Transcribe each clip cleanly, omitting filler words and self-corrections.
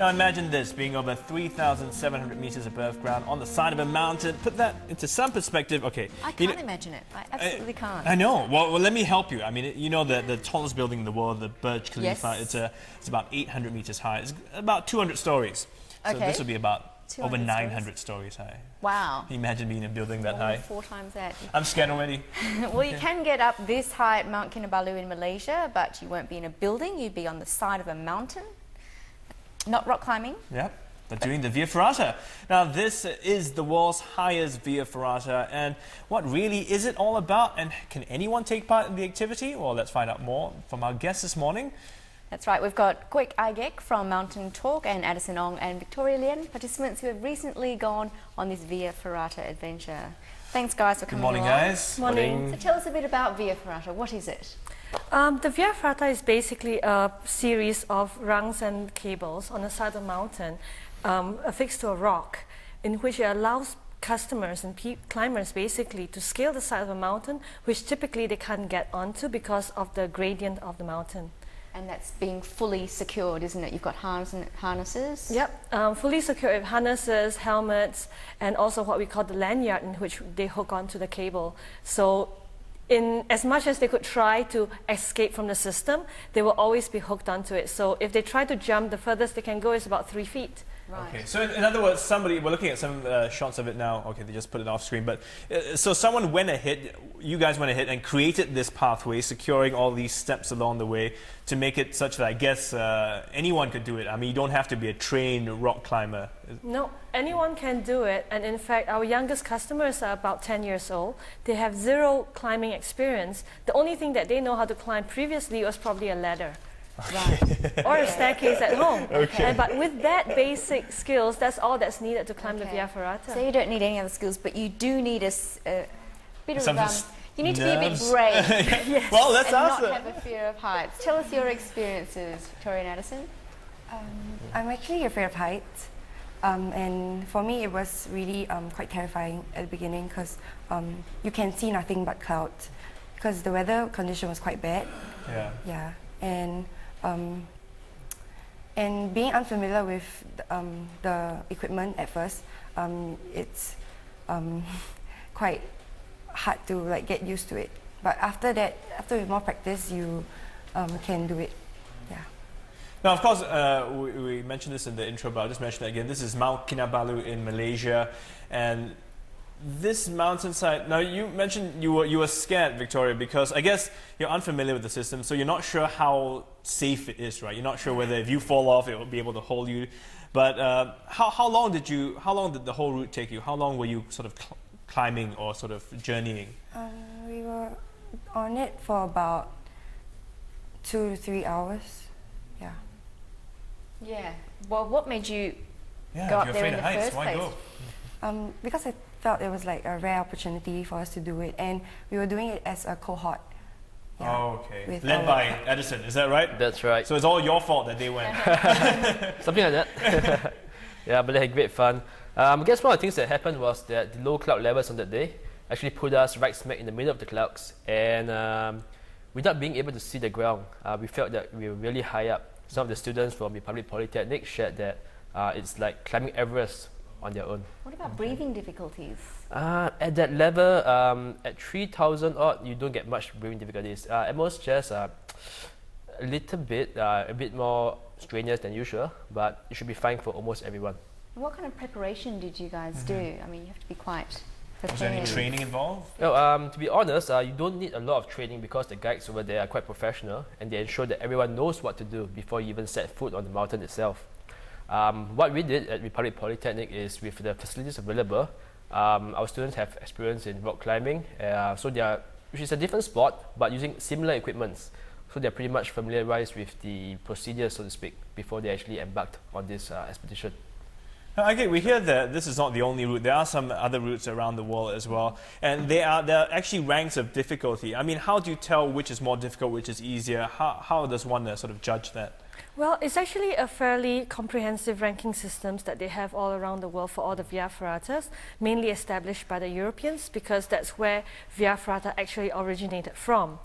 Now imagine this, being over 3,700 meters above ground on the side of a mountain. Put that into some perspective. Okay. I can't imagine it. I absolutely can't. I know. Well, let me help you. I mean, you know the tallest building in the world, the Burj Khalifa, it's about 800 meters high. It's about 200 stories. So this would be about over 900 stories high. Wow. Can you imagine being in a building that high? 4 times that. I'm scared already. Well, you can get up this high at Mount Kinabalu in Malaysia, but you won't be in a building. You'd be on the side of a mountain. Not rock climbing. Yep. But doing the Via Ferrata. Now, this is the world's highest Via Ferrata. And what really is it all about? And can anyone take part in the activity? Well, let's find out more from our guests this morning. That's right. We've got Quek Igek from Mountain Torq and Addison Ong and Victoria Lien, participants who have recently gone on this Via Ferrata adventure. Thanks, guys, for coming along. Good morning, guys. Morning. So tell us a bit about Via Ferrata. What is it? The Via Ferrata is basically a series of rungs and cables on the side of the mountain affixed to a rock, in which it allows customers and climbers basically to scale the side of a mountain, which typically they can't get onto because of the gradient of the mountain. And that's being fully secured, isn't it? You've got harnesses? Yep, fully secured with harnesses, helmets, and also what we call the lanyard, in which they hook onto the cable. So in as much as they could try to escape from the system, they will always be hooked onto it. So if they try to jump, the furthest they can go is about 3 feet. Right. Okay, so in other words, we're looking at some shots of it now. Okay, they just put it off screen. But so someone went ahead, you guys went ahead and created this pathway, securing all these steps along the way to make it such that I guess anyone could do it. I mean, you don't have to be a trained rock climber. No, anyone can do it. And in fact, our youngest customers are about 10 years old. They have 0 climbing experience. The only thing that they know how to climb previously was probably a ladder. Right. Or a staircase at home. Okay. But with that basic skills, that's all that's needed to climb the Via Ferrata. So you don't need any other skills, but you do need a bit of you need to nerves. be a bit brave. Yes. Well, that's and awesome. not have a fear of heights. Tell us your experiences, Victoria and Addison. I'm actually afraid of heights, and for me it was really quite terrifying at the beginning because you can see nothing but clouds because the weather condition was quite bad. Yeah. And being unfamiliar with the equipment at first, it's quite hard to like get used to it. But after that, with more practice, you can do it. Yeah. Now, of course, we mentioned this in the intro, but I'll just mention it again. This is Mount Kinabalu in Malaysia, and this mountainside. Now, you mentioned you were scared, Victoria, because I guess you're unfamiliar with the system, so you're not sure how safe it is, right? You're not sure whether if you fall off, it will be able to hold you. But how long did the whole route take you? How long were you sort of climbing or sort of journeying? We were on it for about 2 to 3 hours. Yeah. Yeah. Well, what made you Yeah, go if up you're there afraid in of the heights, first why place? go? Because I felt it was like a rare opportunity for us to do it, and we were doing it as a cohort. Yeah, Oh, okay. with Led our- by Addison, is that right? That's right. So it's all your fault that they went. Something like that. Yeah, but they had great fun. I guess one of the things that happened was that the low cloud levels on that day actually put us right smack in the middle of the clouds, and without being able to see the ground, we felt that we were really high up. Some of the students from the Public Polytechnic shared that it's like climbing Everest on their own. What about breathing difficulties? At that level, at 3,000 odd, you don't get much breathing difficulties. At most, just a bit more strenuous than usual, but it should be fine for almost everyone. What kind of preparation did you guys do? I mean, you have to be quite prepared. Was there any training involved? Well, to be honest, you don't need a lot of training because the guides over there are quite professional and they ensure that everyone knows what to do before you even set foot on the mountain itself. What we did at Republic Polytechnic is, with the facilities available, our students have experience in rock climbing, which is a different sport, but using similar equipments. So they're pretty much familiarized with the procedures, so to speak, before they actually embarked on this expedition. Now, okay, we hear that this is not the only route. There are some other routes around the world as well, and there are actually ranks of difficulty. I mean, how do you tell which is more difficult, which is easier? How does one sort of judge that? Well, it's actually a fairly comprehensive ranking systems that they have all around the world for all the via ferratas, mainly established by the Europeans because that's where via ferrata actually originated from.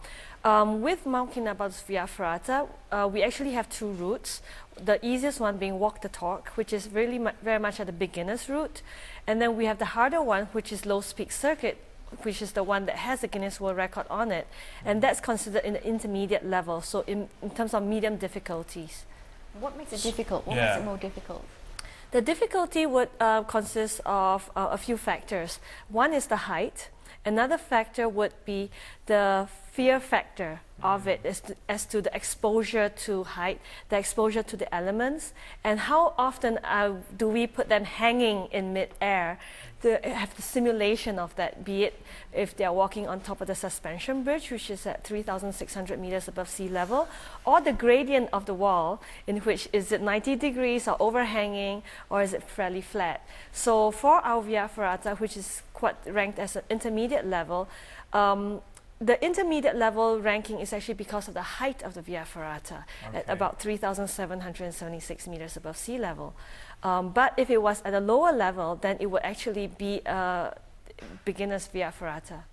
With Mount Kinabalu's via ferrata, we actually have two routes. The easiest one being walk the Torq, which is really very much at the beginner's route. And then we have the harder one, which is low speed circuit, which is the one that has the Guinness World Record on it. And that's considered in the intermediate level, so in terms of medium difficulties. What makes it difficult? What makes it more difficult? The difficulty would consist of a few factors. One is the height. Another factor would be the fear factor of it as to the exposure to height, the exposure to the elements, and how often do we put them hanging in mid-air to have the simulation of that, be it if they're walking on top of the suspension bridge, which is at 3,600 meters above sea level, or the gradient of the wall, in which is it 90 degrees or overhanging, or is it fairly flat. So for our via ferrata, which is quite ranked as an intermediate level, the intermediate level ranking is actually because of the height of the via ferrata at about 3,776 meters above sea level. But if it was at a lower level, then it would actually be a beginner's via ferrata.